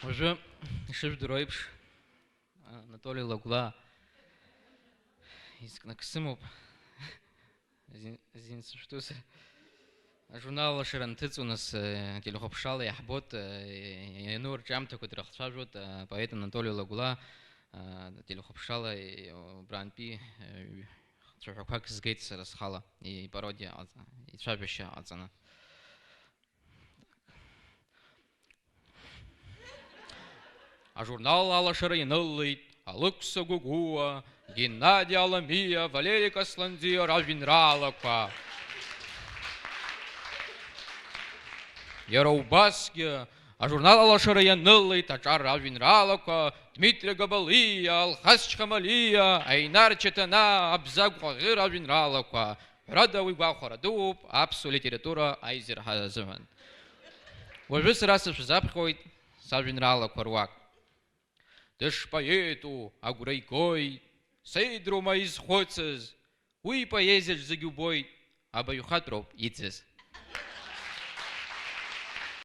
Уже ишыжәдыруа Анатолий Лагәла изкны сымоуп зин сышәтәыз ажурнал алашара нҭыҵуа телехәаԥшрала иаҳбоит иану рҿиамҭақәа дрыхцәажәоит апоет Анатолий Лагәла телехәаԥшрала убрантәи цәаҳәақәак згеит сара схала ипародиа ицәажәашьа ҟаҵаны. Ажурнал алашара ианыллеит Алықәса Гәыгәуа, Геннади Аламиа, Валери Касланӡиа ражәеинраалақәа. Иара убасгьы ажурнал алашара ианыллеит аҿар ражәеинраалақәа Дмитри Габалиа, Алхас Чхамалиа, Аинар Чеҭана, Абзагә Ҟаӷьы ражәеинраалақәа. Ҳәарада уи гәахәара дууп аԥсуа литература аизырҳа азыҳәан. Уажәы сара сышәзаԥхьоит сажәеинраалақәа руак. Дышпоету агәра игоит, сеидроума изхәыцыз, уи ипоезиаҿ зегьы убоит, абаҩхатәроуп иӡыз.